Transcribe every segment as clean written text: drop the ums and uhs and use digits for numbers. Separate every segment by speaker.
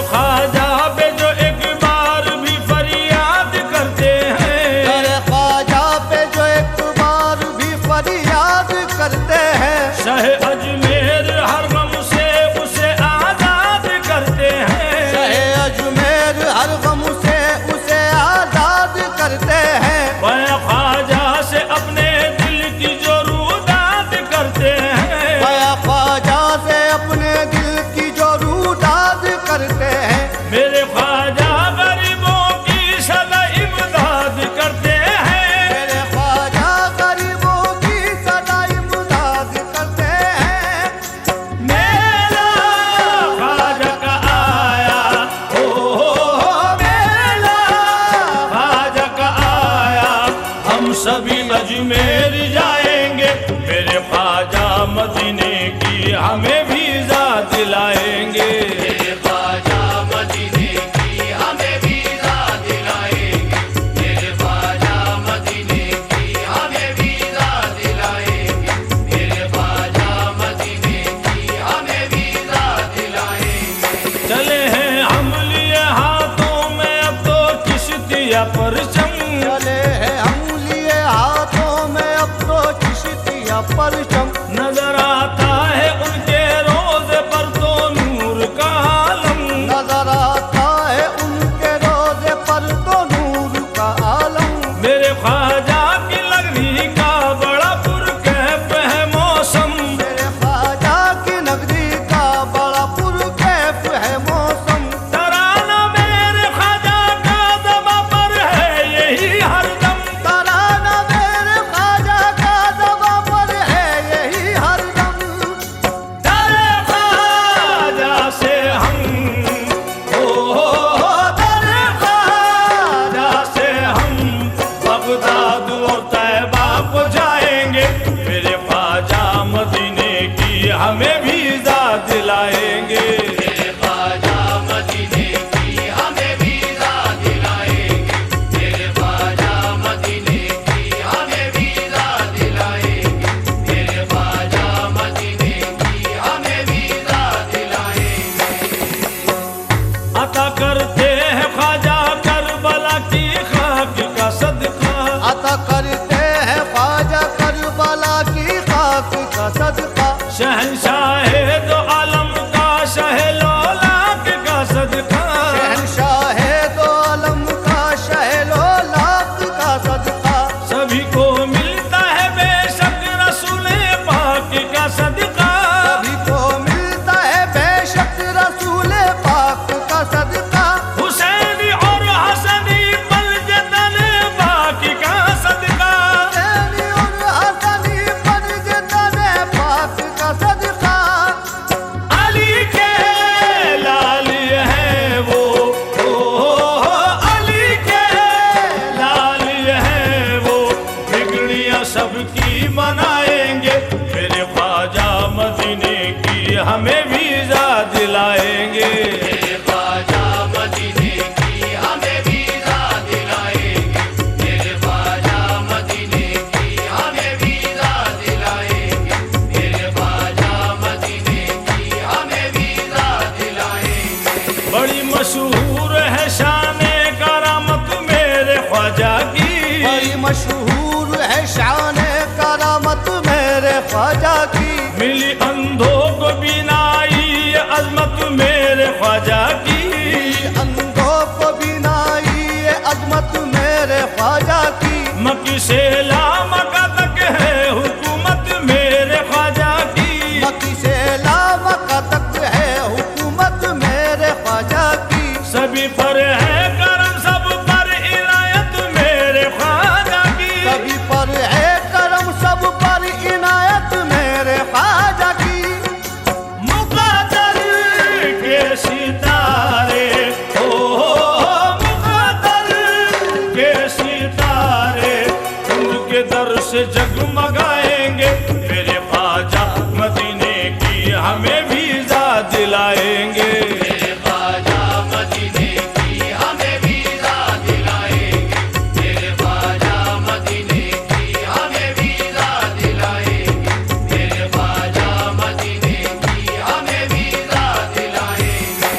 Speaker 1: ख्वाजा पे जो एक बार भी फरियाद करते हैं,
Speaker 2: दर ख्वाजा पे जो एक बार भी फरियाद करते हैं,
Speaker 1: शहे अजमेर हर गम से उसे आजाद करते हैं।
Speaker 2: शहे अजमेर हर गम से उसे आजाद करते हैं।
Speaker 1: वह ख्वाजा से अपने दिल की जो रूदाद करते हैं,
Speaker 2: वह ख्वाजा से अपने दिल की जो रूदाद करते हैं।
Speaker 1: मेरे ख्वाजा गरीबों की सदा इमदाद करते हैं।
Speaker 2: मेरे ख्वाजा गरीबों की सदा इमदाद करते हैं।
Speaker 1: मेरा ख्वाजा का आया, ओ मेरा ख्वाजा का आया, हम सभी अजमेर जाएंगे। मेरे ख्वाजा मदीने की हमें वीज़ा दिलाएंगे।
Speaker 3: मेरे ख्वाजा मदीने की हमें वीज़ा दिलाएंगे। मेरे ख्वाजा मदीने की हमें वीज़ा दिलाएंगे। मेरे ख्वाजा मदीने की हमें वीज़ा दिलाएंगे।
Speaker 1: चले हैं हम लिए हाथों में अब तो चिश्तिया परचम,
Speaker 2: चले हैं हम लिए हाथों में अब तो चिश्तिया परचम।
Speaker 1: नजर आता है उनके रोज़े पर तो नूर का आलम।
Speaker 2: नजर आता है उनके रोज़े पर तो नूर का आलम।
Speaker 1: मेरे ख्वाजा की लगनी का बड़ा पुरकैफ है मौसम।
Speaker 2: मेरे ख्वाजा की नगरी का बड़ा पुरकैफ है मौसम।
Speaker 1: तराना मेरे ख्वाजा का दबा पर है यही हरदम।
Speaker 2: तराना मेरे ख्वाजा का दबा पर है यही हरदम।
Speaker 1: दर ख्वाजा से हम, दर ख्वाजा से हम बगदाद और तैबा को जाएंगे। मेरे ख्वाजा मदीने की हमें वीज़ा दिलाएंगे।
Speaker 3: मेरे ख्वाजा मदीने की हमें वीज़ा दिलाएंगे। मेरे ख्वाजा मदीने की हमें वीज़ा दिलाएंगे। मेरे ख्वाजा मदीने की हमें वीज़ा दिलाएंगे।
Speaker 1: अता करते हैं ख्वाजा करबला की खाक का सदका।
Speaker 2: अता करते हैं ख्वाजा करबला की खाक का सदका।
Speaker 1: शहंशाहे दो आलम का शहलोलाक का सदका।
Speaker 2: शहंशाहे दो आलम का शहलोलाक का सदका।
Speaker 1: सभी को मिलता है बेशक रसूल पाक का सदका।
Speaker 2: सभी को मिलता है बेशक रसूल पाक का सदका।
Speaker 1: हुसैनी और हसनी बलजतन बाकी का सदका।
Speaker 2: हुसैनी और हसनी बलजतन पाक का सदका।
Speaker 1: अली के लाल है वो, अली के लाल है वो, बिगड़ियां सबकी मनाएंगे। मेरे ख्वाजा मदीने की हमें वीज़ा दिलाएंगे।
Speaker 3: मेरे ख्वाजा मदीने की हमें वीज़ा दिलाएंगे। मेरे ख्वाजा मदीने की हमें वीज़ा दिलाएंगे। मेरे ख्वाजा मदीने की हमें वीज़ा दिलाएंगे।
Speaker 1: बड़ी मशहूर है शान करामत मेरे ख्वाजा की।
Speaker 2: बड़ी मशहूर है शान करामत मेरे ख्वाजा की।
Speaker 1: मिली अंधों को बीनाई ये अजमत मेरे ख्वाजा की।
Speaker 2: अंधों को बीनाई ये अजमत मेरे ख्वाजा की।
Speaker 1: मक्की से लामका तक है हुकूमत मेरे ख्वाजा की।
Speaker 2: मक्की से लामका तक है हुकूमत मेरे ख्वाजा की।
Speaker 1: सभी पर है करम सब पर इनायत मेरे ख्वाजा की।
Speaker 2: सभी पर है करम सब पर इनायत मेरे ख्वाजा की।
Speaker 1: मुक़द्दर के सितारे, मुक़द्दर के सितारे उनके दर से जगमगाएंगे। मेरे ख्वाजा मदीने की हमें वीज़ा दिलाएंगे।
Speaker 3: मेरे ख्वाजा मदीने की हमें वीज़ा दिलाएंगे। मेरे ख्वाजा मदीने की हमें वीज़ा दिलाएंगे। मेरे ख्वाजा मदीने की हमें वीज़ा दिलाएंगे।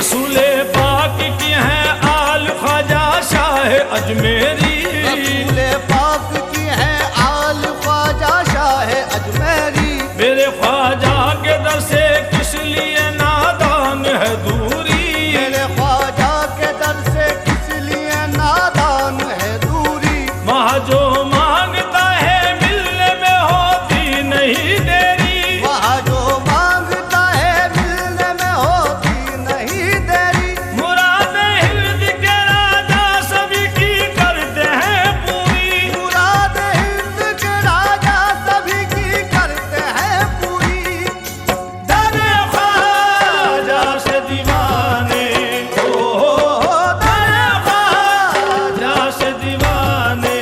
Speaker 1: रसूले पाक की हैं आल ख्वाजा शाह अजमेरी।
Speaker 2: रसूले पाक की है आल ख्वाजा शाह अजमेरी।
Speaker 1: मेरे ख्वाजा के दर से किस लिए नादान है दूरी।
Speaker 2: मेरे ख्वाजा के दर से किस लिए नादान है दूरी।
Speaker 1: वहाँ जो मांगता है मिलने में होती नहीं देरी।
Speaker 2: वहाँ जो मांगता है मिलने में होती नहीं देरी।
Speaker 1: मुराद हिंद के राजा सभी की करते हैं पूरी।
Speaker 2: मुराद हिंद के राजा सभी की करते हैं पूरी।
Speaker 1: दर ख्वाजा से दीवाने
Speaker 2: दर
Speaker 1: ख्वाजा से दीवाने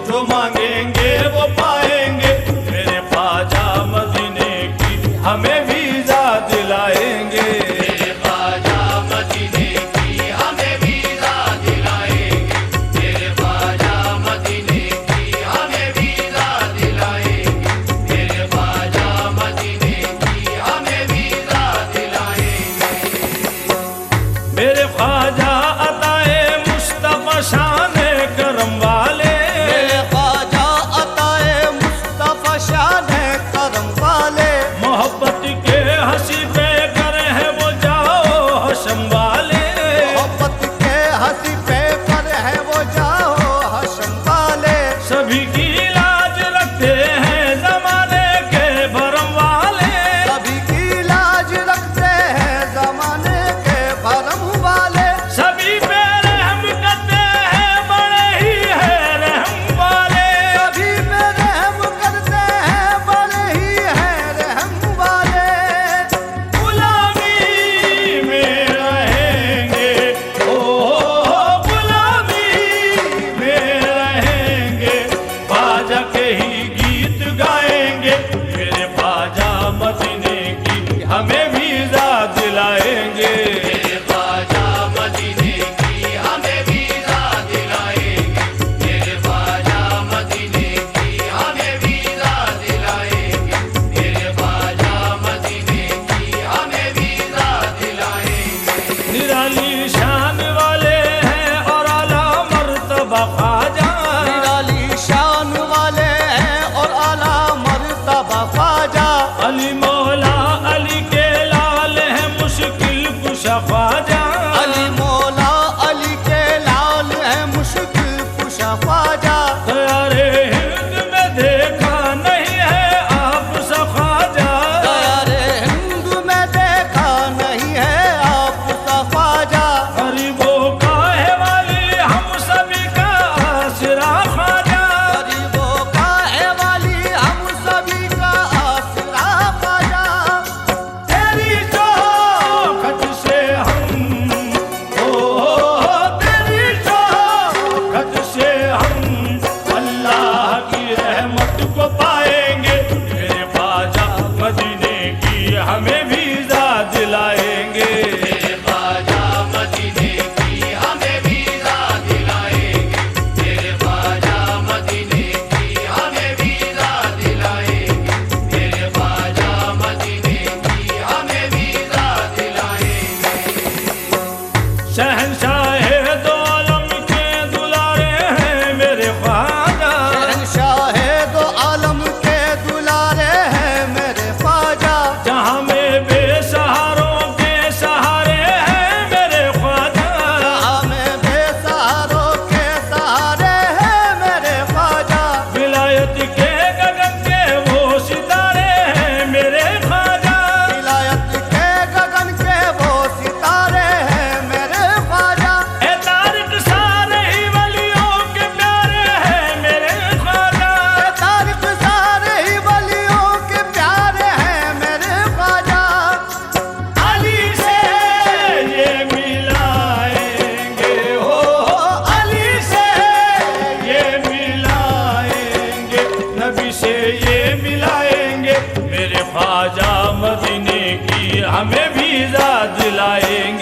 Speaker 1: जो मांगेंगे वो पाएंगे। मेरे ख्वाजा मदीने की हमें वीजा दिलाएंगे।
Speaker 3: मेरे ख्वाजा मदीने की हमें वीजा दिलाएंगे। मेरे ख्वाजा मदीने की हमें वीजा दिलाएंगे। मेरे ख्वाजा मदीने की हमें वीजा दिलाएंगे।
Speaker 1: मेरे ख्वाजा अताए मुस्तफा शान करम वाले।
Speaker 2: मेरे ख्वाजा अताए मुस्तफा शान करम वाले।
Speaker 1: मोहब्बत के हंसी पे करे हैं वो जाओ हशम वाले।
Speaker 2: मोहब्बत के हंसी पे पर है वो जाओ हशम वाले।
Speaker 1: सभी की लाज रखते हैं जमाने के भरम वाले।
Speaker 2: सभी की लाज रखते हैं जमाने के भरम वाले।
Speaker 1: सभी पे रहम करते हैं बड़े ही है रहम वाले।
Speaker 2: सभी पे रहम करते हैं बड़े ही हैं रहम वाले।
Speaker 1: गुलामी में रहेंगे ओ गुलामी में रहेंगे। ख्वाजा के ही गीत गाएंगे। मेरे ख्वाजा मदीने की हमें वीजा दिलाएंगे।
Speaker 3: मेरे ख्वाजा मदीने की हमें वीजा दिलाएंगे। मेरे ख्वाजा मदीने की हमें वीजा दिलाएंगे। मेरे ख्वाजा मदीने की हमें वीजा दिलाएंगे।
Speaker 1: निराली शान वाले हैं और आला मर्तबा ख्वाजा।
Speaker 2: निराली शान वाले हैं और आला मर्तबा ख्वाजा।
Speaker 1: अली मौला अली के लाल है मुश्किल कुशा ख्वाजा।
Speaker 2: अली मौला अली के लाल है मुश्किल कुशा ख्वाजा।
Speaker 1: तैयारे हिंद में देखा नहीं है आप सा ख्वाजा।
Speaker 2: तैयारे हिंद में देखा नहीं है आप सा ख्वाजा।
Speaker 1: गरीबों का है वाली हम सभी का आसरा ख्वाजा।
Speaker 2: गरीबों का है वाली हम सभी का आसरा ख्वाजा।
Speaker 1: तेरी चौखट से हम तेरी चौखट से हम अल्लाह की रहमत को पाएंगे। मेरे ख्वाजा मदीने की हमें वीजा दिलाएंगे।
Speaker 3: मेरे ख्वाजा मदीने की हमें वीजा दिलाएंगे। मेरे ख्वाजा मदीने की हमें वीजा दिलाएंगे। मेरे ख्वाजा मदीने की हमें वीजा दिलाएंगे।
Speaker 1: शहंशाह दो आलम के दुलारे हैं मेरे ख्वाजा।
Speaker 2: शहंशाह दो आलम के दुलारे हैं मेरे ख्वाजा।
Speaker 1: जहाँ में बेसहारों के सहारे हैं मेरे ख्वाजा।
Speaker 2: हमें बेसहारों के सहारे हैं मेरे ख्वाजा।
Speaker 1: विलायत के गगन के वो सितारे हैं मेरे ख्वाजा।
Speaker 2: विलायत के गगन के वो सितारे हैं मेरे ख्वाजा।
Speaker 1: ए तारिक सारे ही वलियों के प्यारे हैं मेरे ख्वाजा।
Speaker 2: तारिक सारे ही वलियों के प्यारे हैं मेरे ख्वाजा।
Speaker 1: अली से ये मिलाएंगे हो अली से ये मिलाएंगे। नबी से ये मिलाएंगे। मेरे ख्वाजा मदीने की हमें वीजा दिलाएंगे।